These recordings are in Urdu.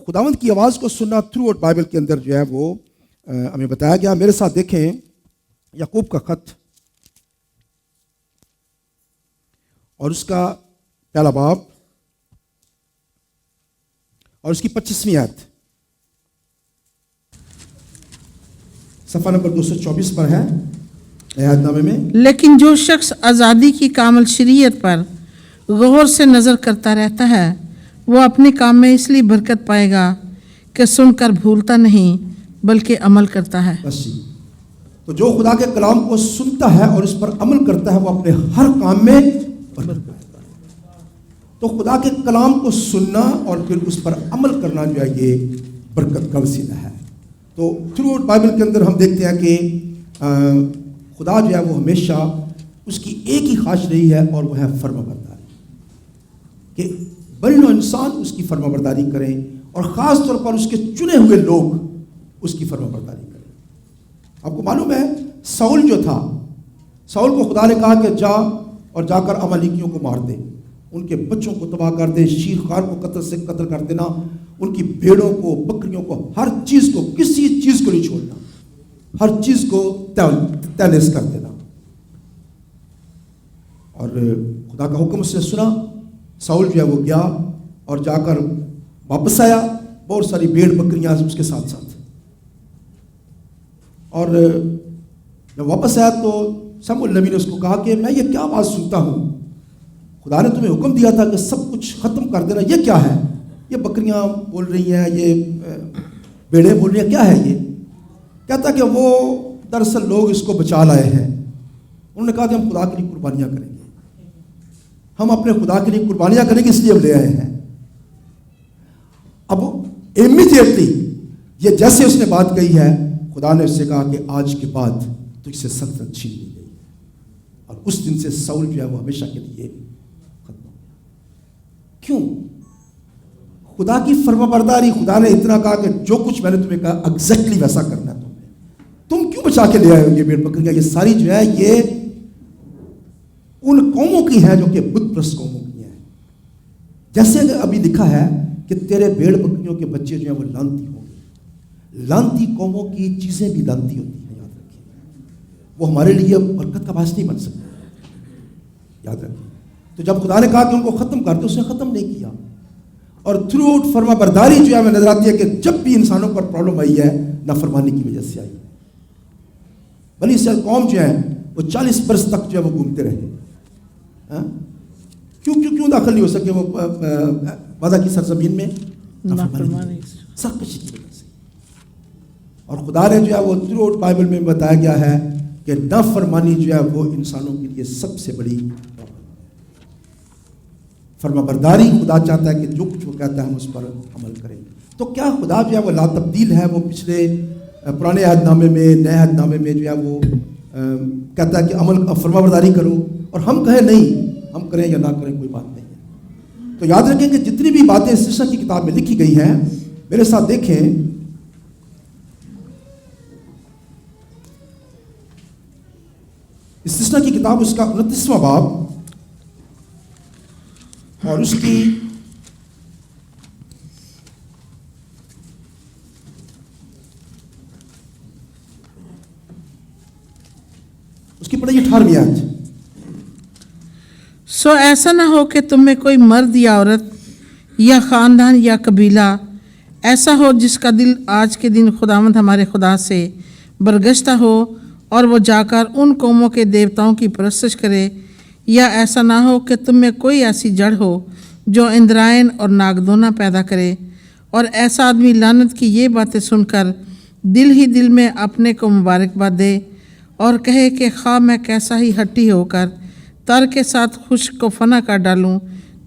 خداوند کی آواز کو سننا تھرو آؤٹ بائبل کے اندر جو ہے وہ ہمیں بتایا گیا. میرے ساتھ دیکھیں یعقوب کا خط اور اس کا پہلا باب اور اس کی 25ویں آیت صفحہ نمبر 224 پر ہے عہد نامے میں. لیکن جو شخص آزادی کی کامل شریعت پر غور سے نظر کرتا رہتا ہے وہ اپنے کام میں اس لیے برکت پائے گا کہ سن کر بھولتا نہیں بلکہ عمل کرتا ہے. بس جی. تو جو خدا کے کلام کو سنتا ہے اور اس پر عمل کرتا ہے وہ اپنے ہر کام میں برکت پائے گا. تو خدا کے کلام کو سننا اور پھر اس پر عمل کرنا جو ہے یہ برکت کا وسیلہ ہے. تو تھرو آؤٹ بائبل کے اندر ہم دیکھتے ہیں کہ خدا جو ہے وہ ہمیشہ اس کی ایک ہی خواہش رہی ہے اور وہ ہے فرما برداری، کہ بنی نوع انسان اس کی فرما برداری کریں اور خاص طور پر اس کے چنے ہوئے لوگ اس کی فرما برداری کریں. آپ کو معلوم ہے ساؤل جو تھا، ساؤل کو خدا نے کہا کہ جا اور جا کر امالیکیوں کو مار دے، ان کے بچوں کو تباہ کر دے، شیر خوار کو قتل کر دینا، ان کی بھیڑوں کو بکریوں کو ہر چیز کو کسی چیز کو نہیں چھوڑنا، ہر چیز کو تہس کر دینا. اور خدا کا حکم اس نے سنا. ساؤل جو ہے وہ گیا اور جا کر واپس آیا، بہت ساری بھیڑ بکریاں اس کے ساتھ ساتھ. اور جب واپس آیا تو سموئیل نبی نے اس کو کہا کہ میں یہ کیا بات سنتا ہوں، خدا نے تمہیں حکم دیا تھا کہ سب کچھ ختم کر دینا، یہ کیا ہے؟ یہ بکریاں بول رہی ہیں، یہ بھیڑیں بول رہی ہیں، کیا ہے یہ؟ کہتا کہ وہ دراصل لوگ اس کو بچا لائے ہیں. انہوں نے کہا کہ ہم خدا کے لیے قربانیاں کریں گے، ہم اپنے خدا کے لیے قربانیاں کریں گے، اس لیے ہم لے آئے ہیں. اب امیڈیٹلی یہ جیسے اس نے بات کہی ہے، خدا نے اس سے کہا کہ آج کے بعد تجھ سے سلطنت چھین لی گئی. اور اس دن سے ساؤل جو ہے وہ ہمیشہ کے لیے ختم ہو گیا. کیوں؟ خدا کی فرما برداری. خدا نے اتنا کہا کہ جو کچھ میں نے تمہیں کہا ایگزیکٹلی ویسا کرنا ہے. تم کیوں بچا کے لے آئے ہو یہ بھیڑ بکریاں؟ یہ ساری جو ہے یہ ان قوموں کی ہے جو کہ بت پرست قوموں کی ہیں. جیسے ابھی لکھا ہے کہ تیرے بھیڑ بکریوں کے بچے جو ہیں وہ لانتی ہوں گے. لانتی قوموں کی چیزیں بھی لانتی ہوتی ہیں، یاد رکھیے. وہ ہمارے لیے برکت کا باعث نہیں بن سکتی، یاد رکھیے. تو جب خدا نے کہا کہ ان کو ختم کر دو، اس نے ختم نہیں کیا. اور تھرو آؤٹ فرما برداری جو ہے ہمیں نظر آتی ہے کہ جب بھی انسانوں پر پرابلم آئی ہے نافرمانی کی وجہ سے آئی ہے. بنی اسرائیل قوم جو ہے وہ 40 برس تک جو ہے وہ گھومتے رہے. کیوں داخل نہیں ہو سکے وہ وعدہ کی سرزمین میں؟ سرکشی کی وجہ سے. اور خدا نے جو ہے وہ تھرو آؤٹ بائبل میں بتایا گیا ہے کہ نافرمانی جو ہے وہ انسانوں کے لیے سب سے بڑی فرما برداری. خدا چاہتا ہے کہ جو کچھ وہ کہتا ہے ہم اس پر عمل کریں. تو کیا خدا جو ہے وہ لا تبدیل ہے؟ وہ پچھلے پرانے عہد نامے میں نئے عہد نامے میں جو ہے وہ کہتا ہے کہ عمل فرما برداری کرو، اور ہم کہیں نہیں، ہم کریں یا نہ کریں کوئی بات نہیں ہے. تو یاد رکھیں کہ جتنی بھی باتیں استثنا کی کتاب میں لکھی گئی ہیں، میرے ساتھ دیکھیں استثنا کی کتاب اس کا 29واں باب اور اس کی پڑھیے 18ویں آیت. سو ایسا نہ ہو کہ تم میں کوئی مرد یا عورت یا خاندان یا قبیلہ ایسا ہو جس کا دل آج کے دن خداوند ہمارے خدا سے برگشتہ ہو اور وہ جا کر ان قوموں کے دیوتاؤں کی پرستش کرے. یا ایسا نہ ہو کہ تم میں کوئی ایسی جڑ ہو جو اندرائن اور ناگدونا پیدا کرے، اور ایسا آدمی لعنت کی یہ باتیں سن کر دل ہی دل میں اپنے کو مبارکباد دے اور کہے کہ خواہ میں کیسا ہی ہٹی ہو کر تر کے ساتھ خشک کو فنا کر ڈالوں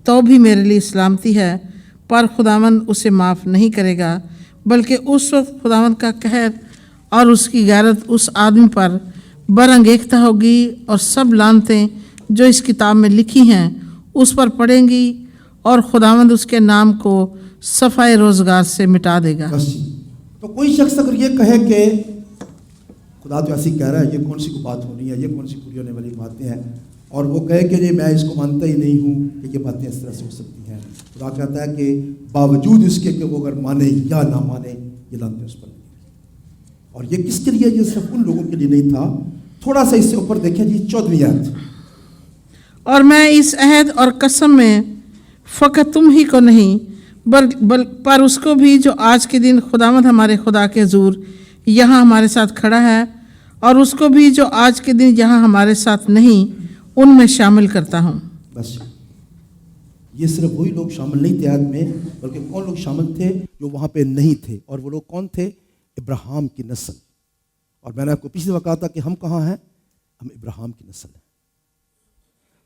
تو بھی میرے لیے سلامتی ہے، پر خداوند اسے معاف نہیں کرے گا، بلکہ اس وقت خداوند کا قہر اور اس کی غیرت اس آدمی پر برانگیختہ ہوگی، اور سب لعنتیں جو اس کتاب میں لکھی ہیں اس پر پڑیں گی، اور خداوند اس کے نام کو صفحۂ روزگار سے مٹا دے گا. تو کوئی شخص اگر یہ کہے کہ خدا تو ایسی کہہ رہا ہے، یہ کون سی کو بات ہونی ہے، یہ کون سی پوری ہونے والی باتیں ہیں، اور وہ کہے کہ نہیں میں اس کو مانتا ہی نہیں ہوں کہ یہ باتیں اس طرح سے ہو سکتی ہیں. خدا کہتا ہے کہ باوجود اس کے کہ وہ اگر مانے یا نہ مانے یہ لانتیں اس پر نہیں. اور یہ کس کے لیے؟ یہ صرف ان لوگوں کے لیے نہیں تھا. تھوڑا سا اس سے اوپر دیکھیں جی 14ویں آیت. اور میں اس عہد اور قسم میں فقط تم ہی کو نہیں پر اس کو بھی جو آج کے دن خداوند ہمارے خدا کے حضور یہاں ہمارے ساتھ کھڑا ہے، اور اس کو بھی جو آج کے دن یہاں ہمارے ساتھ نہیں، ان میں شامل کرتا ہوں. بس یہ صرف وہی لوگ شامل نہیں تھے آیت میں، بلکہ کون لوگ شامل تھے جو وہاں پہ نہیں تھے. اور وہ لوگ کون تھے؟ ابراہیم کی نسل. اور میں نے آپ کو پچھلی دفعہ کہا تھا کہ ہم کہاں ہیں؟ ہم ابراہیم کی نسل ہیں.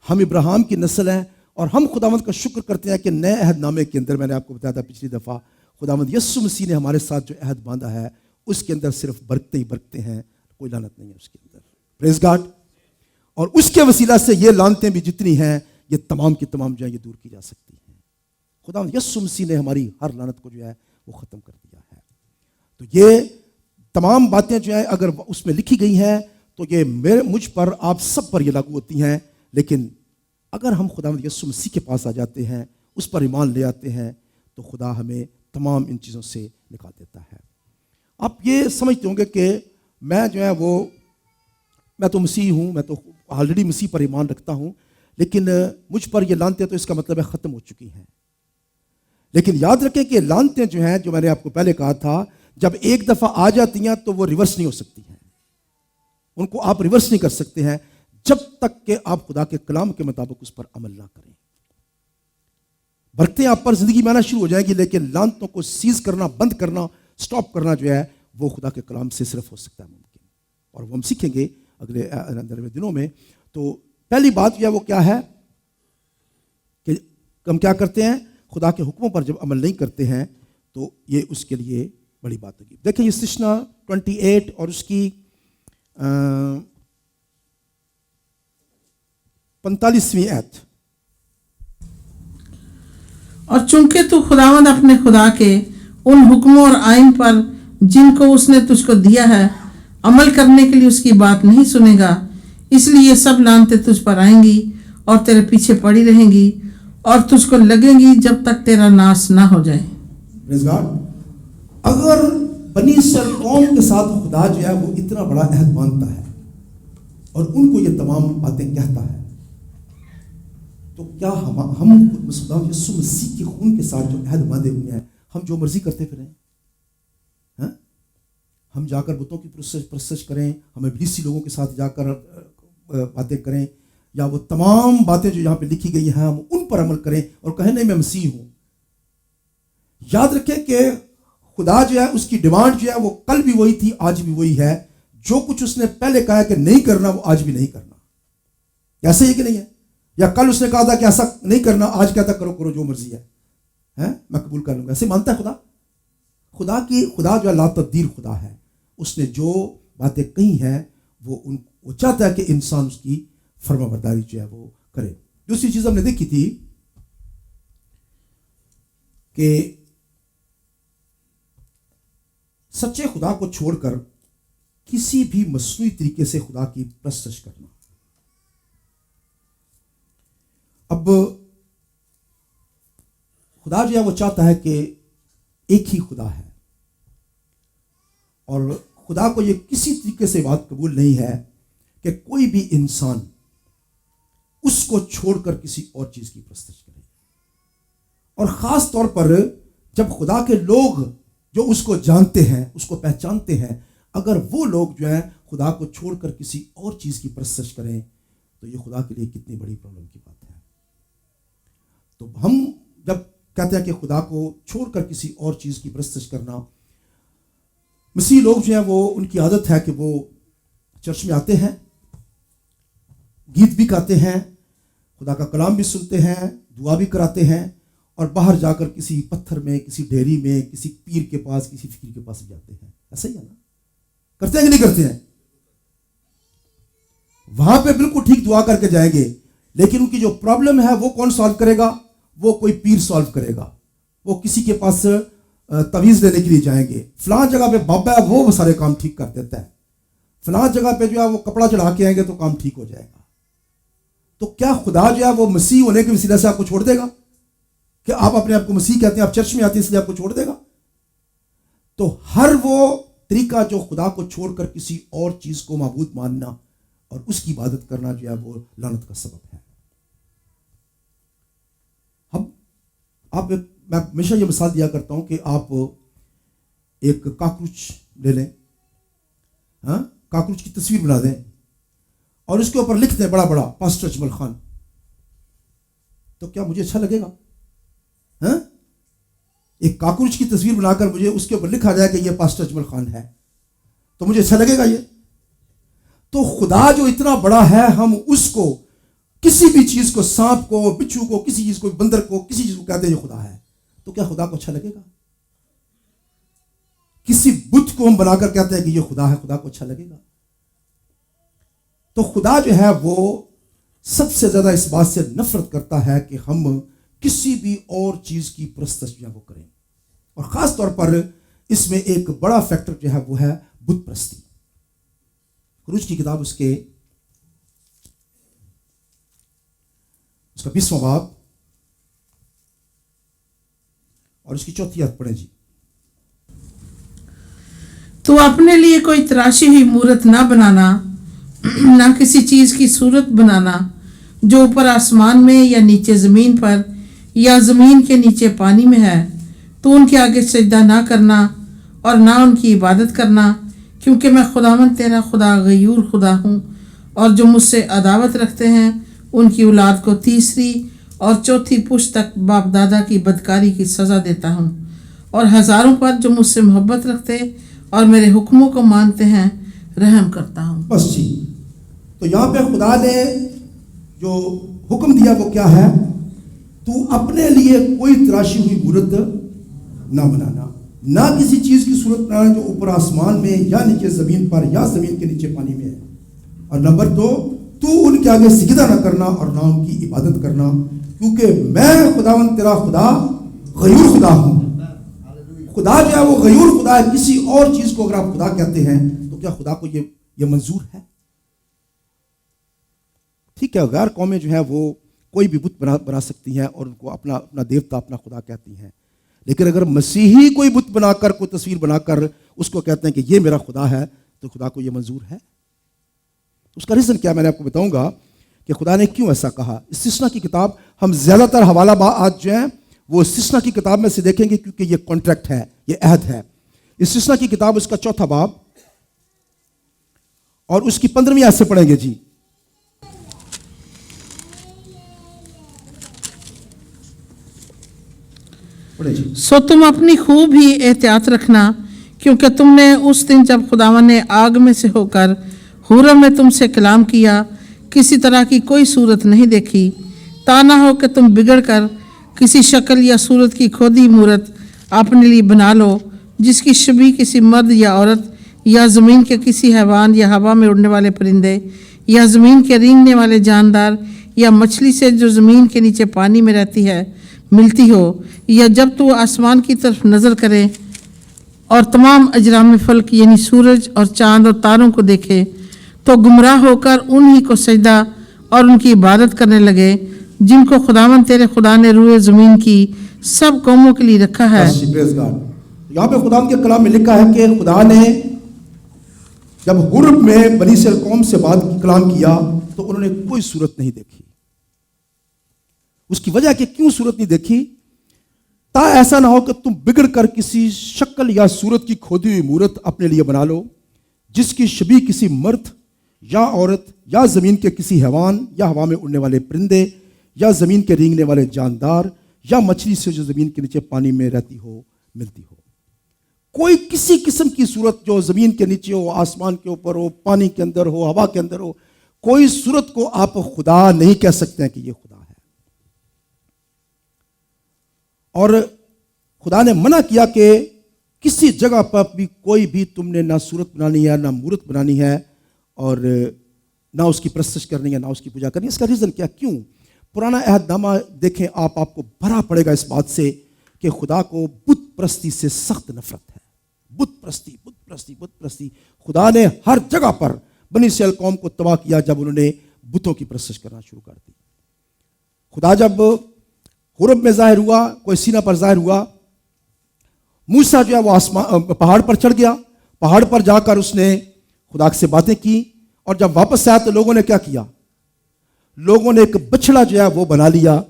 ہم ابراہیم کی نسل ہیں. اور ہم خداوند کا شکر کرتے ہیں کہ نئے عہد نامے کے اندر، میں نے آپ کو بتایا تھا پچھلی دفعہ، خداوند یسوع مسیح نے ہمارے ساتھ جو عہد باندھا ہے اس کے اندر صرف برکتیں ہی برکتیں ہیں، کوئی لعنت نہیں ہے اس کے اندر. پریز گاڈ. اور اس کے وسیلہ سے یہ لعنتیں بھی جتنی ہیں یہ تمام کی تمام جو ہیں یہ دور کی جا سکتی ہیں. خداوند یسوع مسیح نے ہماری ہر لعنت کو جو ہے وہ ختم کر دیا ہے. تو یہ تمام باتیں جو ہیں اگر اس میں لکھی گئی ہیں تو یہ مجھ پر، آپ سب پر یہ لاگو ہوتی ہیں. لیکن اگر ہم خداوند یسوع مسیح کے پاس آ جاتے ہیں، اس پر ایمان لے آتے ہیں، تو خدا ہمیں تمام ان چیزوں سے نکال دیتا ہے. آپ یہ سمجھتے ہوں گے کہ میں جو ہے وہ میں تو مسیح ہوں، میں تو آلریڈی مسیح پر ایمان رکھتا ہوں، لیکن مجھ پر یہ لعنتیں تو اس کا مطلب ہے ختم ہو چکی ہیں. لیکن یاد رکھیں کہ لعنتیں جو ہیں، جو میں نے آپ کو پہلے کہا تھا، جب ایک دفعہ آ جاتی ہیں تو وہ ریورس نہیں ہو سکتی ہیں. ان کو آپ ریورس نہیں کر سکتے ہیں جب تک کہ آپ خدا کے کلام کے مطابق اس پر عمل نہ کریں. برکتیں آپ پر زندگی میں آنا شروع ہو جائیں گی، لیکن لعنتوں کو سیز کرنا، بند کرنا، سٹاپ کرنا جو ہے وہ خدا کے کلام سے صرف ہو سکتا ہے ممکن. اور وہ ہم سیکھیں گے اگلے دنوں میں. تو پہلی بات جو ہے وہ کیا ہے کہ ہم کیا کرتے ہیں؟ خدا کے حکموں پر جب عمل نہیں کرتے ہیں تو یہ اس کے لیے بڑی بات ہوگی. دیکھیں یہ استثنا 28 اور اس کی 45ویں آیت. اور چونکہ تو خداوند اپنے خدا کے ان حکموں اور آئین پر جن کو اس نے تجھ کو دیا ہے عمل کرنے کے لیے اس کی بات نہیں سنے گا، اس لیے یہ سب لعنتیں تجھ پر آئیں گی اور تیرے پیچھے پڑی رہیں گی اور تجھ کو لگیں گی جب تک تیرا ناس نہ ہو جائے. اگر بنی اسرائیل قوم کے ساتھ خدا جو ہے وہ اتنا بڑا عہد باندھتا ہے اور ان کو یہ تمام باتیں کہتا ہے، تو کیا ہم یسوع مسیح کے خون کے ساتھ جو عہد باندھے ہوئے ہیں ہم جو مرضی کرتے پھریں؟ ہم جا کر بتوں کی پرستش کریں، ہم ابلیسی لوگوں کے ساتھ جا کر باتیں کریں، یا وہ تمام باتیں جو یہاں پہ لکھی گئی ہیں ہم ان پر عمل کریں اور کہیں نہیں میں مسیح ہوں. یاد رکھیں کہ خدا جو ہے اس کی ڈیمانڈ جو ہے وہ کل بھی وہی تھی، آج بھی وہی ہے. جو کچھ اس نے پہلے کہا کہ نہیں کرنا وہ آج بھی نہیں کرنا. ایسا ہی کہ نہیں ہے؟ یا کل اس نے کہا تھا کہ ایسا نہیں کرنا، آج کہتا کرو کرو جو مرضی ہے میں قبول کر لوں گا. ایسے مانتا ہے خدا جو ہے لا تبدیل خدا ہے. اس نے جو باتیں کہی ہیں وہ چاہتا ہے کہ انسان اس کی فرما برداری جو ہے وہ کرے. دوسری چیز ہم نے دیکھی تھی کہ سچے خدا کو چھوڑ کر کسی بھی مصنوعی طریقے سے خدا کی پرستش کرنا. اب خدا جو ہے وہ چاہتا ہے کہ ایک ہی خدا ہے، اور خدا کو یہ کسی طریقے سے بات قبول نہیں ہے کہ کوئی بھی انسان اس کو چھوڑ کر کسی اور چیز کی پرستش کرے. اور خاص طور پر جب خدا کے لوگ جو اس کو جانتے ہیں، اس کو پہچانتے ہیں، اگر وہ لوگ جو ہے خدا کو چھوڑ کر کسی اور چیز کی پرستش کریں تو یہ خدا کے لیے کتنی بڑی پرابلم کی بات ہے. تو ہم جب کہتے ہیں کہ خدا کو چھوڑ کر کسی اور چیز کی پرستش کرنا، مسیح لوگ جو ہیں وہ ان کی عادت ہے کہ وہ چرچ میں آتے ہیں، گیت بھی گاتے ہیں، خدا کا کلام بھی سنتے ہیں، دعا بھی کراتے ہیں، اور باہر جا کر کسی پتھر میں، کسی ڈھیری میں، کسی پیر کے پاس، کسی فقیر کے پاس جاتے ہیں. ایسا ہی ہے نا؟ کرتے ہیں کہ نہیں کرتے ہیں؟ وہاں پہ بالکل ٹھیک دعا کر کے جائیں گے، لیکن ان کی جو پرابلم ہے وہ کون سالو کرے گا؟ وہ کوئی پیر سالو کرے گا. وہ کسی کے پاس تویز لینے کے لیے جائیں گے. فلاں جگہ پہ بابا ہے وہ سارے کام ٹھیک کر دیتا ہے. فلاں جگہ پہ جو ہے وہ کپڑا چڑھا کے آئیں گے تو کام ٹھیک ہو جائے گا. تو کیا خدا جو ہے وہ مسیح ہونے کے وسیلہ سے آپ کو چھوڑ دے گا؟ کہ آپ اپنے آپ کو مسیح کہتے ہیں، آپ چرچ میں آتے ہیں اس لیے آپ کو چھوڑ دے گا؟ تو ہر وہ طریقہ جو خدا کو چھوڑ کر کسی اور چیز کو معبود ماننا اور اس کی عبادت کرنا جو ہے وہ لعنت کا سبب ہے. میں ہمیشہ یہ مثال دیا کرتا ہوں کہ آپ ایک کاکروچ لے لیں، کاکروچ کی تصویر بنا دیں اور اس کے اوپر لکھ دیں بڑا بڑا پاسٹر اجمل خان، تو کیا مجھے اچھا لگے گا؟ ایک کاکروچ کی تصویر بنا کر مجھے اس کے اوپر لکھا جائے کہ یہ پاسٹر اجمل خان ہے، تو مجھے اچھا لگے گا؟ یہ تو خدا جو اتنا بڑا ہے، ہم اس کو کسی بھی چیز کو، سانپ کو، بچھو کو، کسی چیز کو، بندر کو، کسی چیز کو کہتے ہیں یہ خدا ہے، تو کیا خدا کو اچھا لگے گا؟ کسی بت کو ہم بنا کر کہتے ہیں کہ یہ خدا ہے، خدا کو اچھا لگے گا؟ تو خدا جو ہے وہ سب سے زیادہ اس بات سے نفرت کرتا ہے کہ ہم کسی بھی اور چیز کی پرستش جو ہے وہ کریں، اور خاص طور پر اس میں ایک بڑا فیکٹر جو ہے وہ ہے بت پرستی. خروج کی کتاب اس کا 20واں باب اور اس کی 4 آیت پڑھیں جی. تو اپنے لیے کوئی تراشی ہوئی مورت نہ بنانا، نہ کسی چیز کی صورت بنانا جو اوپر آسمان میں یا نیچے زمین پر یا زمین کے نیچے پانی میں ہے. تو ان کے آگے سجدہ نہ کرنا اور نہ ان کی عبادت کرنا، کیونکہ میں خداوند تیرا خدا غیور خدا ہوں، اور جو مجھ سے عداوت رکھتے ہیں ان کی اولاد کو 3 اور 4 پشت تک باپ دادا کی بدکاری کی سزا دیتا ہوں، اور ہزاروں پر جو مجھ سے محبت رکھتے اور میرے حکموں کو مانتے ہیں رحم کرتا ہوں. بس جی، تو یہاں پہ خدا نے جو حکم دیا وہ کیا ہے؟ تو اپنے لیے کوئی تراشی ہوئی مورت نہ بنانا، نہ کسی چیز کی صورت بنانا جو اوپر آسمان میں یا نیچے زمین پر یا زمین کے نیچے پانی میں ہے. اور نمبر 2، تو ان کے آگے سجدہ نہ کرنا اور نہ ان کی عبادت کرنا، کیونکہ میں خداوند تیرا خدا غیور خدا ہوں. خدا جو ہے وہ غیور خدا ہے. کسی اور چیز کو اگر آپ خدا کہتے ہیں تو کیا خدا کو یہ منظور ہے؟ ٹھیک ہے، غیر قومیں جو ہیں وہ کوئی بھی بت بنا سکتی ہیں اور ان کو اپنا دیوتا، اپنا خدا کہتی ہیں، لیکن اگر مسیحی کوئی بت بنا کر، کوئی تصویر بنا کر اس کو کہتے ہیں کہ یہ میرا خدا ہے، تو خدا کو یہ منظور ہے؟ اس کا ریزن کیا میں نے آپ کو بتاؤں گا کہ خدا نے کیوں ایسا کہا. استثنا کی کتاب ہم زیادہ تر حوالہ آج جو ہیں وہ استثنا کی کتاب میں سے دیکھیں گے، کیونکہ یہ کانٹریکٹ ہے، یہ عہد ہے. استثنا کی کتاب اس کا 4 باب اور اس کی 15ویں آیت سے پڑھیں گے جی. سو تم اپنی خوب ہی احتیاط رکھنا، کیونکہ تم نے اس دن جب خداوند نے آگ میں سے ہو کر حور میں تم سے کلام کیا کسی طرح کی کوئی صورت نہیں دیکھی، تا نہ ہو کہ تم بگڑ کر کسی شکل یا صورت کی کھودی مورت اپنے لیے بنا لو، جس کی شبیہ کسی مرد یا عورت یا زمین کے کسی حیوان یا ہوا میں اڑنے والے پرندے یا زمین کے رینگنے والے جاندار یا مچھلی سے جو زمین کے نیچے پانی میں رہتی ہے ملتی ہو، یا جب تو آسمان کی طرف نظر کرے اور تمام اجرام فلک یعنی سورج اور چاند اور تاروں کو دیکھے تو گمراہ ہو کر انہی کو سجدہ اور ان کی عبادت کرنے لگے جن کو خداوند تیرے خدا نے روئے زمین کی سب قوموں کے لیے رکھا ہے. یہاں پہ خداوند کے کلام میں لکھا ہے کہ خدا نے جب حرب میں بنی اسرائیل قوم سے بات کلام کیا تو انہوں نے کوئی صورت نہیں دیکھی. اس کی وجہ کہ کیوں صورت نہیں دیکھی؟ تا ایسا نہ ہو کہ تم بگڑ کر کسی شکل یا صورت کی کھودی ہوئی مورت اپنے لیے بنا لو، جس کی شبیہ کسی مرد یا عورت یا زمین کے کسی حیوان یا ہوا میں اڑنے والے پرندے یا زمین کے رینگنے والے جاندار یا مچھلی سے جو زمین کے نیچے پانی میں رہتی ہو ملتی ہو. کوئی کسی قسم کی صورت جو زمین کے نیچے ہو، آسمان کے اوپر ہو، پانی کے اندر ہو، ہوا کے اندر ہو، کوئی صورت کو آپ خدا نہیں کہہ سکتے ہیں کہ یہ خدا ہے. اور خدا نے منع کیا کہ کسی جگہ پر بھی کوئی بھی تم نے نہ صورت بنانی ہے، نہ مورت بنانی ہے، اور نہ اس کی پرستش کرنی ہے، نہ اس کی پوجا کرنی ہے. اس کا ریزن کیا؟ کیوں؟ پرانا عہد نامہ دیکھیں آپ کو بھرا پڑے گا اس بات سے کہ خدا کو بت پرستی سے سخت نفرت ہے. بت پرستی، بت پرستی، بت پرستی. خدا نے ہر جگہ پر بنی اسرائیل قوم کو تباہ کیا جب انہوں نے بتوں کی پرستش کرنا شروع کر دی. خدا جب حرب میں ظاہر ہوا, کوئی سینا پر ظاہر ہوا, موسیٰ جو ہے وہ آسمان پہاڑ پر چڑھ گیا. پہاڑ پر جا کر اس نے خدا سے باتیں کی, اور جب واپس آیا تو لوگوں نے کیا کیا؟ لوگوں نے ایک بچڑا جو ہے وہ بنا لیا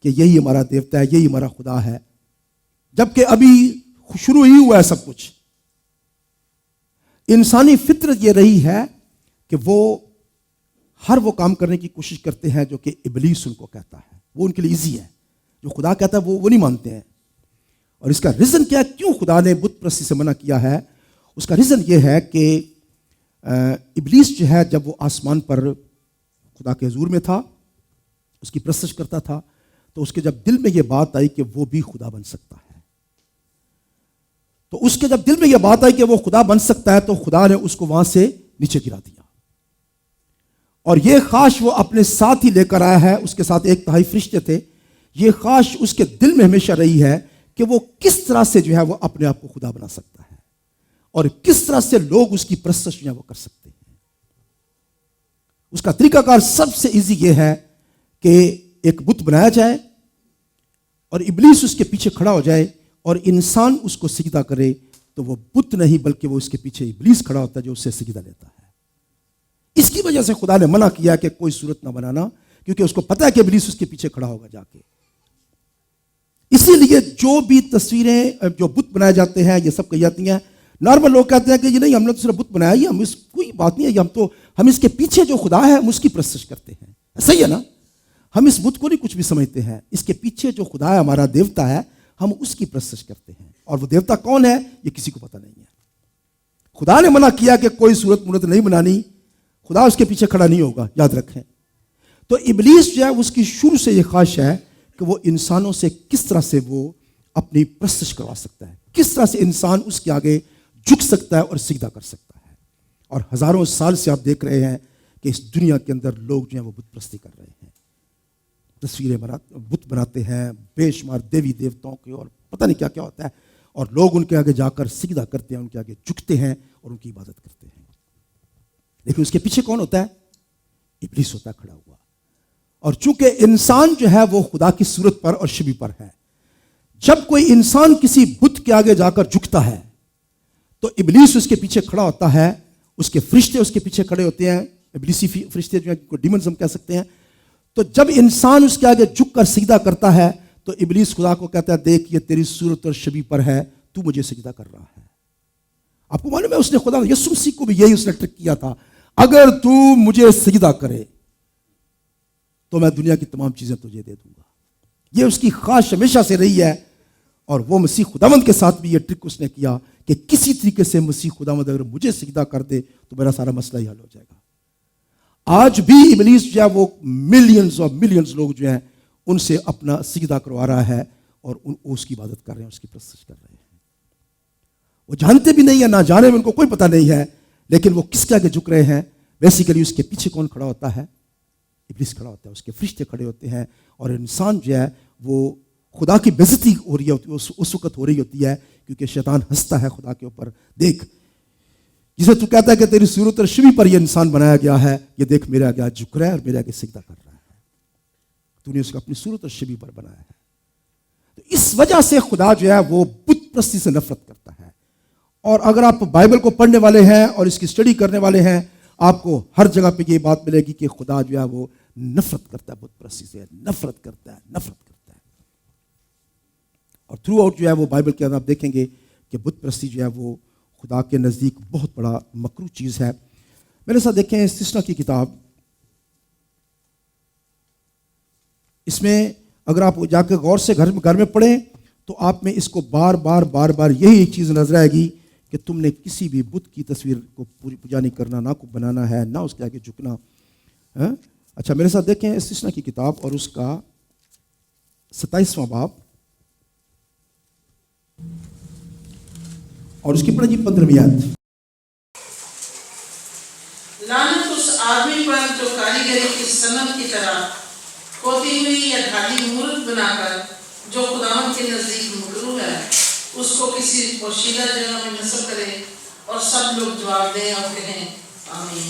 کہ یہی ہمارا دیوتا ہے, یہی ہمارا خدا ہے, جبکہ ابھی شروع ہی ہوا ہے سب کچھ. انسانی فطرت یہ رہی ہے کہ وہ ہر وہ کام کرنے کی کوشش کرتے ہیں جو کہ ابلیس ان کو کہتا ہے. وہ ان کے لیے ایزی ہے. جو خدا کہتا ہے وہ نہیں مانتے ہیں. اور اس کا ریزن کیا ہے, کیوں خدا نے بت پرستی سے منع کیا ہے؟ اس کا ریزن یہ ہے کہ ابلیس جو ہے جب وہ آسمان پر خدا کے حضور میں تھا, اس کی پرستش کرتا تھا, تو اس کے جب دل میں یہ بات آئی کہ وہ بھی خدا بن سکتا ہے, تو اس کے جب دل میں یہ بات آئی کہ وہ خدا بن سکتا ہے, تو خدا نے اس کو وہاں سے نیچے گرا دیا. اور یہ خواہش وہ اپنے ساتھ ہی لے کر آیا ہے. اس کے ساتھ 1/3 فرشتے تھے. یہ خواہش اس کے دل میں ہمیشہ رہی ہے کہ وہ کس طرح سے جو ہے وہ اپنے آپ کو خدا بنا سکتا ہے, اور کس طرح سے لوگ اس کی پرستش جو ہے وہ کر سکتے ہیں. اس کا طریقہ کار سب سے ایزی یہ ہے کہ ایک بت بنایا جائے اور ابلیس اس کے پیچھے کھڑا ہو جائے اور انسان اس کو سجدہ کرے, تو وہ بت نہیں بلکہ وہ اس کے پیچھے ابلیس کھڑا ہوتا ہے جو اس سے سجدہ لیتا ہے. اس کی وجہ سے خدا نے منع کیا کہ کوئی صورت نہ بنانا, کیونکہ اس کو پتا ہے کہ ابلیس اس کے پیچھے کھڑا ہوگا جا کے. اسی لیے جو بھی تصویریں جو بت بنائے جاتے ہیں یہ سب کہی جاتی ہیں. نارمل لوگ کہتے ہیں کہ یہ نہیں, ہم نے تو صرف بت بنایا ہی, ہم اس کوئی بات نہیں ہے, ہم اس کے پیچھے جو خدا ہے ہم اس کی پرستش کرتے ہیں. صحیح ہے نا؟ ہم اس بت کو نہیں کچھ بھی سمجھتے ہیں. اس کے پیچھے جو خدا ہے, ہمارا دیوتا ہے, ہم اس کی پرستش کرتے ہیں. اور وہ دیوتا کون ہے یہ کسی کو پتہ نہیں ہے. خدا نے منع کیا کہ کوئی صورت مورت نہیں بنانی, خدا اس کے پیچھے کھڑا نہیں ہوگا, یاد رکھیں. تو ابلیس جو ہے اس کی شروع سے یہ خواہش ہے کہ وہ انسانوں سے کس طرح سے وہ اپنی پرستش کروا سکتا ہے, کس طرح سے انسان اس کے آگے جھک سکتا ہے اور سجدہ کر سکتا ہے. اور ہزاروں سال سے آپ دیکھ رہے ہیں کہ اس دنیا کے اندر لوگ جو ہیں وہ بت پرستی کر رہے ہیں, تصویریں بت بناتے ہیں بے شمار دیوی دیوتاؤں کے, اور پتہ نہیں کیا کیا ہوتا ہے, اور لوگ ان کے آگے جا کر سجدہ کرتے ہیں, ان کے آگے جھکتے ہیں اور ان کی عبادت کرتے ہیں. لیکن اس کے پیچھے کون ہوتا ہے؟ ابلیس ہوتا ہے کھڑا ہوا. اور چونکہ انسان جو ہے وہ خدا کی صورت پر اور شبیہ پر ہے, جب کوئی انسان کسی بت کے آگے جا کر جھکتا ہے تو ابلیس اس کے پیچھے کھڑا ہوتا ہے, اس کے فرشتے اس کے پیچھے کھڑے ہوتے ہیں, ابلیسی فرشتے جو ہیں ڈیمنز ہم کہہ سکتے ہیں. تو جب انسان اس کے آگے جھک کر سجدہ کرتا ہے تو ابلیس خدا کو کہتا ہے, دیکھ یہ تیری صورت اور شبیہ پر ہے, تو مجھے سجدہ کر رہا ہے. آپ کو معلوم ہے اس نے خدا یسوع مسیح کو بھی یہی اس نے ٹرک کیا تھا, اگر تو مجھے سجدہ کرے تو میں دنیا کی تمام چیزیں تجھے دے دوں گا. یہ اس کی خواہش ہمیشہ سے رہی ہے. اور وہ مسیح خداوند کے ساتھ بھی یہ ٹرک اس نے کیا کہ کسی طریقے سے مسیح خداوند اگر مجھے سجدہ کر دے تو میرا سارا مسئلہ ہی حل ہو جائے گا. آج بھی ابلیس جو ہے وہ ملینز اور ملینز لوگ جو ہیں ان سے اپنا سجدہ کروا رہا ہے, اور اس کی عبادت کر رہے ہیں, اس کی پرستش کر رہے ہیں. وہ جانتے بھی نہیں ہیں, نہ جانے میں ان کو کوئی پتہ نہیں ہے, لیکن وہ کس کے آگے جھک رہے ہیں؟ بیسیکلی اس کے پیچھے کون کھڑا ہوتا ہے؟ ابلیس کھڑا ہوتا ہے, اس کے فرشتے کھڑے ہوتے ہیں. اور انسان جو ہے وہ خدا کی بے عزتی ہو رہی ہوتی ہے, اس وقت ہو رہی ہوتی ہے کیونکہ شیطان ہنستا ہے خدا کے اوپر. دیکھ جسے تو کہتا ہے کہ تیری صورت اور شبیہ پر یہ انسان بنایا گیا ہے, یہ دیکھ میرے آگے جھک رہا ہے اور میرے آگے سجدہ کر رہا ہے, تو نے اس کو اپنی صورت اور شبیہ پر بنایا ہے. تو اس وجہ سے خدا جو ہے وہ بت پرستی سے نفرت کرتا ہے. اور اگر آپ بائبل کو پڑھنے والے ہیں اور اس کی اسٹڈی کرنے والے ہیں, آپ کو ہر جگہ پہ یہ بات ملے گی کہ خدا جو ہے وہ نفرت کرتا ہے بت پرستی سے, نفرت کرتا ہے. اور تھرو آؤٹ جو ہے وہ بائبل کے اندر آپ دیکھیں گے کہ بت پرستی جو ہے وہ خدا کے نزدیک بہت بڑا مکروہ چیز ہے. میرے ساتھ دیکھیں استثنا کی کتاب, اس میں اگر آپ جا کے غور سے گھر میں پڑھیں تو آپ میں اس کو بار بار یہی ایک چیز نظر آئے گی کہ تم نے کسی بھی بت کی تصویر کو پوری پوجا نہیں کرنا, نہ کو بنانا ہے, نہ اس کے آگے جھکنا. اچھا میرے ساتھ دیکھیں استثنا کی کتاب اور اس کا 27واں باب اور اس کی پڑھیں جی 15ویں آیت. لعنت اس آدمی پر جو کاریگری کی صنعت کی طرح کھوتی ہوئی یا ڈھالی مورت بنا کر جو خداوند کے نزدیک مکروہ ہے اس کو کسی پوشیدہ جگہ میں نصب کرے. اور سب لوگ جواب دیں اور کہیں آمین.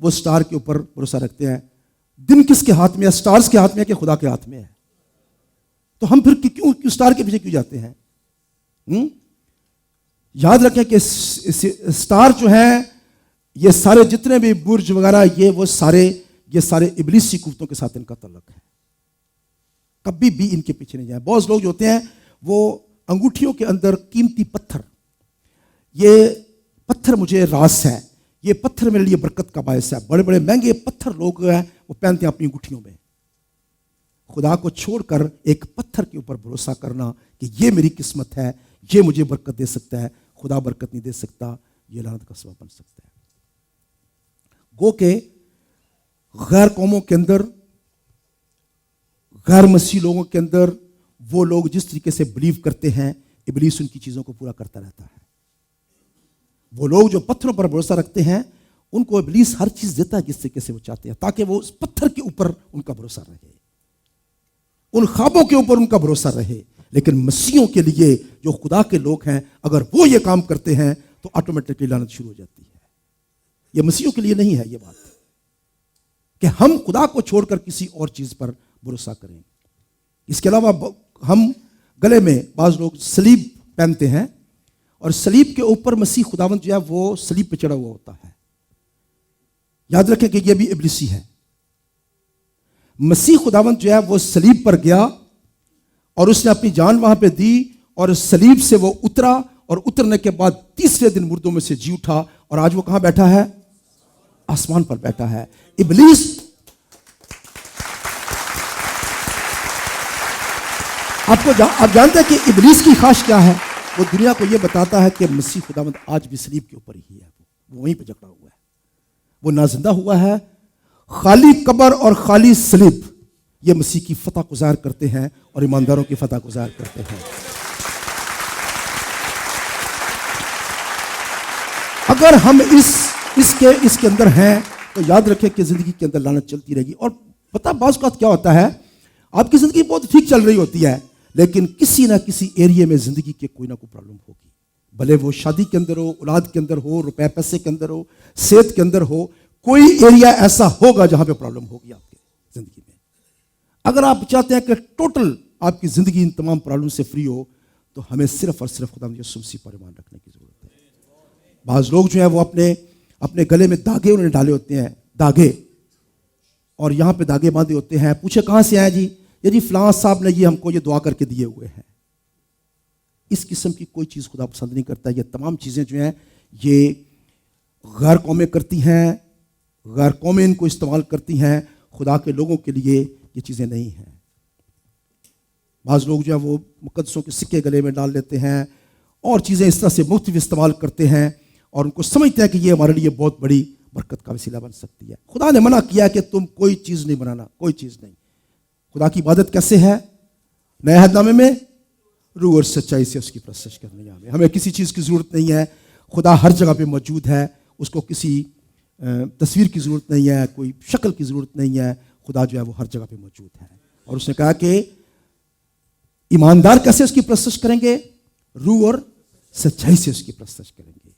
وہ سٹار کے اوپر بھروسہ رکھتے ہیں. دن کس کے ہاتھ میں ہے؟ سٹارز کے ہاتھ میں ہے کہ خدا کے ہاتھ میں ہے؟ تو ہم پھر کیوں سٹار کے پیچھے کیوں جاتے ہیں؟ یاد رکھیں کہ سٹار جو ہیں یہ سارے جتنے بھی برج وغیرہ یہ سارے ابلیسی قوتوں کے ساتھ ان کا تعلق ہے. کبھی بھی ان کے پیچھے نہیں جائیں. بہت لوگ جو ہوتے ہیں وہ انگوٹھیوں کے اندر قیمتی پتھر، یہ پتھر مجھے راز ہے، یہ پتھر میرے لیے برکت کا باعث ہے، بڑے بڑے مہنگے پتھر لوگ ہیں وہ پہنتے ہیں اپنی انگوٹھیوں میں. خدا کو چھوڑ کر ایک پتھر کے اوپر بھروسہ کرنا کہ یہ میری قسمت ہے، یہ مجھے برکت دے سکتا ہے، خدا برکت نہیں دے سکتا، یہ لعنت کا سبب بن سکتا ہے. گو کہ غیر قوموں کے اندر، غیر مسیح لوگوں کے اندر، وہ لوگ جس طریقے سے بلیو کرتے ہیں ابلیس ان کی چیزوں کو پورا کرتا رہتا ہے. وہ لوگ جو پتھروں پر بھروسہ رکھتے ہیں ان کو ابلیس ہر چیز دیتا ہے جس طریقے سے وہ چاہتے ہیں، تاکہ وہ اس پتھر کے اوپر ان کا بھروسہ رہے، ان خوابوں کے اوپر ان کا بھروسہ رہے. لیکن مسیحوں کے لیے جو خدا کے لوگ ہیں اگر وہ یہ کام کرتے ہیں تو آٹومیٹکلی لعنت شروع ہو جاتی ہے. یہ مسیحوں کے لیے نہیں ہے یہ بات کہ ہم خدا کو چھوڑ کر کسی اور چیز پر بھروسہ کریں. اس کے علاوہ ہم گلے میں بعض لوگ صلیب پہنتے ہیں اور صلیب کے اوپر مسیح خداوند جو ہے وہ صلیب پہ چڑھا ہوا ہوتا ہے. یاد رکھیں کہ یہ بھی ابلیسی ہے. مسیح خداوند جو ہے وہ صلیب پر گیا اور اس نے اپنی جان وہاں پہ دی اور صلیب سے وہ اترا اور اترنے کے بعد تیسرے دن مردوں میں سے جی اٹھا اور آج وہ کہاں بیٹھا ہے؟ آسمان پر بیٹھا ہے. ابلیس آپ جانتے ہیں کہ ابلیس کی خواہش کیا ہے؟ وہ دنیا کو یہ بتاتا ہے کہ مسیح خداوند آج بھی صلیب کے اوپر ہی ہے، وہ وہیں پہ جکڑا ہوا ہے، وہ نہ زندہ ہوا ہے. خالی قبر اور خالی صلیب یہ مسیح کی فتح کو ظاہر کرتے ہیں اور ایمانداروں کی فتح کو ظاہر کرتے ہیں. اگر ہم اس کے اندر ہیں تو یاد رکھیں کہ زندگی کے اندر لعنت چلتی رہے گی. اور پتہ بعض اوقات کیا ہوتا ہے، آپ کی زندگی بہت ٹھیک چل رہی ہوتی ہے لیکن کسی نہ کسی ایریے میں زندگی کے کوئی نہ کوئی پرابلم ہوگی. بھلے وہ شادی کے اندر ہو، اولاد کے اندر ہو، روپے پیسے کے اندر ہو، صحت کے اندر ہو، کوئی ایریا ایسا ہوگا جہاں پہ پرابلم ہوگی آپ کی زندگی میں. اگر آپ چاہتے ہیں کہ ٹوٹل آپ کی زندگی ان تمام پرابلم سے فری ہو تو ہمیں صرف اور صرف خدا یسوع مسیح پر ایمان رکھنے کی ضرورت ہے. بعض لوگ جو ہیں وہ اپنے گلے میں داغے انہوں نے ڈالے ہوتے ہیں، داغے، اور یہاں پہ داغے باندھے ہوتے ہیں. پوچھے کہاں سے آئے؟ جی فلاں صاحب نے یہ ہم کو یہ دعا کر کے دیے ہوئے ہیں. اس قسم کی کوئی چیز خدا پسند نہیں کرتا. یہ تمام چیزیں جو ہیں یہ غیر قومیں کرتی ہیں، غیر قومیں ان کو استعمال کرتی ہیں. خدا کے لوگوں کے لیے یہ چیزیں نہیں ہیں. بعض لوگ جو ہے وہ مقدسوں کے سکے گلے میں ڈال لیتے ہیں اور چیزیں اس طرح سے مختلف استعمال کرتے ہیں اور ان کو سمجھتے ہیں کہ یہ ہمارے لیے بہت بڑی برکت کا وسیلہ بن سکتی ہے. خدا نے منع کیا کہ تم کوئی چیز نہیں بنانا، کوئی چیز نہیں. خدا کی عبادت کیسے ہے؟ نئے عہد نامے میں روح اور سچائی سے اس کی پرستش کرنی ہے. ہمیں کسی چیز کی ضرورت نہیں ہے. خدا ہر جگہ پہ موجود ہے، اس کو کسی تصویر کی ضرورت نہیں ہے، کوئی شکل کی ضرورت نہیں ہے. خدا جو ہے وہ ہر جگہ پہ موجود ہے. اور اس نے کہا کہ ایماندار کیسے اس کی پرستش کریں گے؟ روح اور سچائی سے اس کی پرستش کریں گے.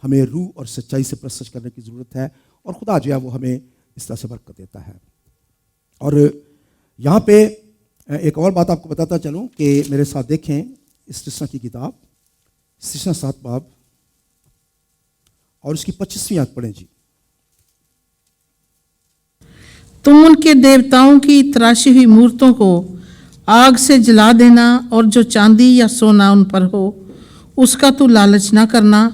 ہمیں روح اور سچائی سے پرستش کرنے کی ضرورت ہے اور خدا جو ہے وہ ہمیں اس طرح سے برکت دیتا ہے. اور یہاں پہ ایک اور بات آپ کو بتاتا چلوں کہ میرے ساتھ دیکھیں استثنا کی کتاب، استثنا 7 باب اور اس کی 25ویں آیت پڑھیں جی. تم ان کے دیوتاؤں کی تراشی ہوئی مورتوں کو آگ سے جلا دینا اور جو چاندی یا سونا ان پر ہو اس کا تو لالچ نہ کرنا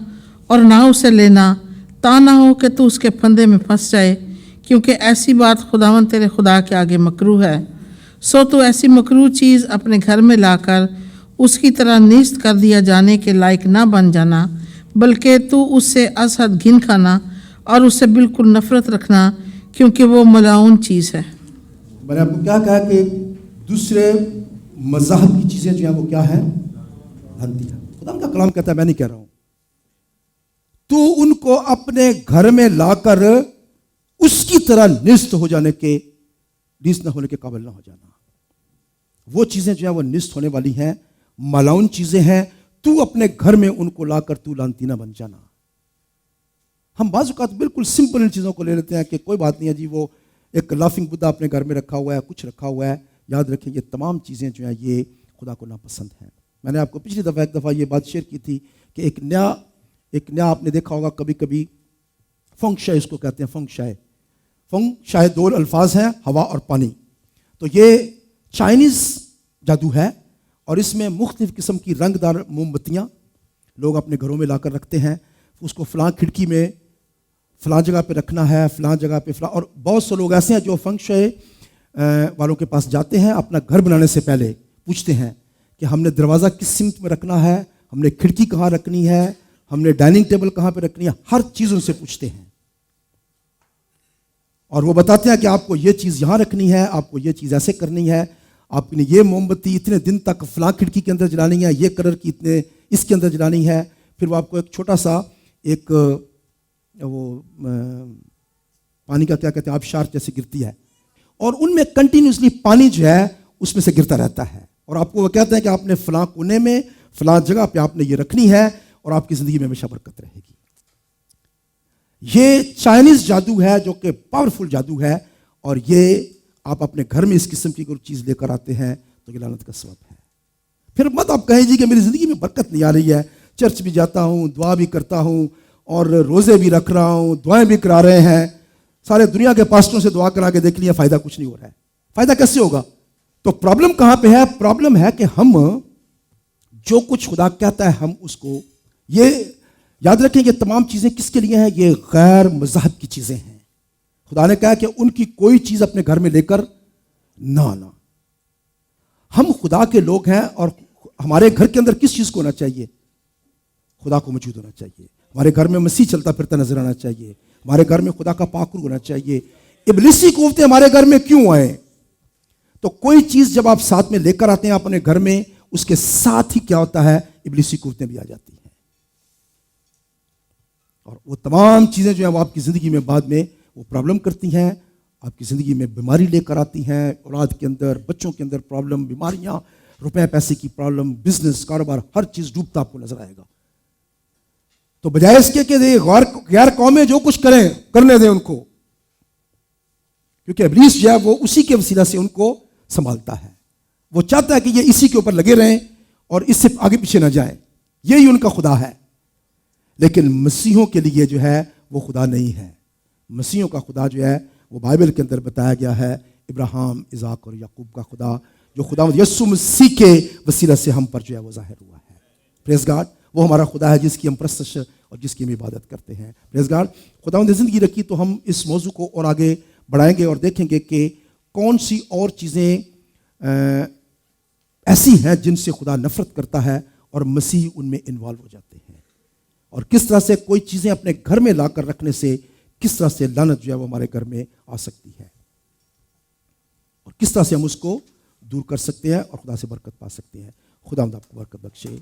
اور نہ اسے لینا، تا نہ ہو کہ تو اس کے پھندے میں پھنس جائے، کیونکہ ایسی بات خداوند تیرے خدا کے آگے مکروہ ہے. سو تو ایسی مکروہ چیز اپنے گھر میں لا کر اس کی طرح نیست کر دیا جانے کے لائق نہ بن جانا، بلکہ تو اس سے از حد گھن کھانا اور اس سے بالکل نفرت رکھنا، کیونکہ وہ ملعون چیز ہے. میں نے آپ کو کیا کہا کہ دوسرے مذاہب کی چیزیں جو ہیں وہ کیا ہیں؟ گندی ہیں. خدا کا کلام کہتا ہے، میں نہیں کہہ رہا ہوں. تو ان کو اپنے گھر میں لا کر اس کی طرح نست ہو جانے کے، نیست نہ ہونے کے قابل نہ ہو جانا. وہ چیزیں جو ہیں وہ نست ہونے والی ہیں، ملعون چیزیں ہیں. تو اپنے گھر میں ان کو لا کر تو لعنتی نہ بن جانا. ہم بعض اوقات بالکل سمپل ان چیزوں کو لے لیتے ہیں کہ کوئی بات نہیں ہے جی، وہ ایک لافنگ بدھا اپنے گھر میں رکھا ہوا ہے، کچھ رکھا ہوا ہے. یاد رکھیں یہ تمام چیزیں جو ہیں یہ خدا کو ناپسند ہیں. میں نے آپ کو پچھلی دفعہ ایک دفعہ یہ بات شیئر کی تھی کہ ایک نیا آپ نے دیکھا ہوگا کبھی کبھی فنگ شائی، اس کو کہتے ہیں فنگ شائی 2 الفاظ ہیں، ہوا اور پانی. تو یہ چائنیز جادو ہے اور اس میں مختلف قسم کی رنگ دار موم بتیاں لوگ اپنے گھروں میں لا کر رکھتے ہیں. اس کو فلاں کھڑکی میں فلاں جگہ پہ رکھنا ہے، فلاں جگہ پہ فلاں. اور بہت سے لوگ ایسے ہیں جو فنگ شائی والوں کے پاس جاتے ہیں، اپنا گھر بنانے سے پہلے پوچھتے ہیں کہ ہم نے دروازہ کس سمت میں رکھنا ہے، ہم نے کھڑکی کہاں رکھنی ہے، ہم نے ڈائننگ ٹیبل کہاں پہ رکھنی ہے. ہر چیز ان سے پوچھتے ہیں اور وہ بتاتے ہیں کہ آپ کو یہ چیز یہاں رکھنی ہے، آپ کو یہ چیز ایسے کرنی ہے، آپ نے یہ موم بتی اتنے دن تک فلاں کھڑکی کے اندر جلانی ہے، یہ کلر کی اتنے اس کے اندر جلانی ہے. پھر وہ آپ کو ایک چھوٹا سا ایک وہ پانی کا کیا کہتے ہیں آبشار جیسے گرتی ہے اور ان میں کنٹینیوسلی پانی جو ہے اس میں سے گرتا رہتا ہے اور آپ کو وہ کہتے ہیں کہ آپ نے فلاں کونے میں فلاں جگہ پہ آپ نے یہ رکھنی ہے اور آپ کی زندگی میں ہمیشہ برکت رہے گی. یہ چائنیز جادو ہے جو کہ پاورفل جادو ہے اور یہ آپ اپنے گھر میں اس قسم کی کوئی چیز لے کر آتے ہیں تو یہ لعنت کا سبب ہے. پھر مت آپ کہیں جی کہ میری زندگی میں برکت نہیں آ رہی ہے، چرچ بھی جاتا ہوں، دعا بھی کرتا ہوں اور روزے بھی رکھ رہا ہوں، دعائیں بھی کرا رہے ہیں، سارے دنیا کے پاسٹروں سے دعا کرا کے دیکھ لیا، فائدہ کچھ نہیں ہو رہا ہے. فائدہ کیسے ہوگا؟ تو پرابلم کہاں پہ ہے؟ پرابلم ہے کہ ہم جو کچھ خدا کہتا ہے ہم اس کو، یہ یاد رکھیں یہ تمام چیزیں کس کے لیے ہیں؟ یہ غیر مذہب کی چیزیں ہیں. خدا نے کہا کہ ان کی کوئی چیز اپنے گھر میں لے کر نہ آنا. ہم خدا کے لوگ ہیں اور ہمارے گھر کے اندر کس چیز کو ہونا چاہیے؟ خدا کو موجود ہونا چاہیے. ہمارے گھر میں مسیح چلتا پھرتا نظر آنا چاہیے. ہمارے گھر میں خدا کا پاک روح ہونا چاہیے. ابلیسی قوتیں ہمارے گھر میں کیوں آئیں؟ تو کوئی چیز جب آپ ساتھ میں لے کر آتے ہیں اپنے گھر میں، اس کے ساتھ ہی کیا ہوتا ہے؟ ابلیسی قوتیں بھی آ جاتی ہیں اور وہ تمام چیزیں جو ہیں وہ آپ کی زندگی میں بعد میں وہ پرابلم کرتی ہیں، آپ کی زندگی میں بیماری لے کر آتی ہیں، اولاد کے اندر، بچوں کے اندر پرابلم، بیماریاں، روپے پیسے کی پرابلم، بزنس، کاروبار، ہر چیز ڈوبتا آپ کو نظر آئے گا. تو بجائے اس کے کہ غیر قومیں جو کچھ کریں کرنے دیں ان کو، کیونکہ ابلیس جو ہے وہ اسی کے وسیلہ سے ان کو سنبھالتا ہے. وہ چاہتا ہے کہ یہ اسی کے اوپر لگے رہیں اور اس سے آگے پیچھے نہ جائیں، یہی ان کا خدا ہے. لیکن مسیحوں کے لیے جو ہے وہ خدا نہیں ہے. مسیحوں کا خدا جو ہے وہ بائبل کے اندر بتایا گیا ہے ابراہیم، اسحاق اور یعقوب کا خدا، جو خدا یسوع مسیح کے وسیلہ سے ہم پر جو ہے وہ ظاہر ہوا ہے. پریز گاڈ. وہ ہمارا خدا ہے جس کی ہم پرستش اور جس کی ہم عبادت کرتے ہیں. پریز گاڈ. خدا نے زندگی رکھی تو ہم اس موضوع کو اور آگے بڑھائیں گے اور دیکھیں گے کہ کون سی اور چیزیں ایسی ہیں جن سے خدا نفرت کرتا ہے اور مسیح ان میں انوالو ہو جاتے ہیں، اور کس طرح سے کوئی چیزیں اپنے گھر میں لا کر رکھنے سے کس طرح سے لعنت جو ہے وہ ہمارے گھر میں آ سکتی ہے اور کس طرح سے ہم اس کو دور کر سکتے ہیں اور خدا سے برکت پا سکتے ہیں. خدا آپ کو برکت بخشے.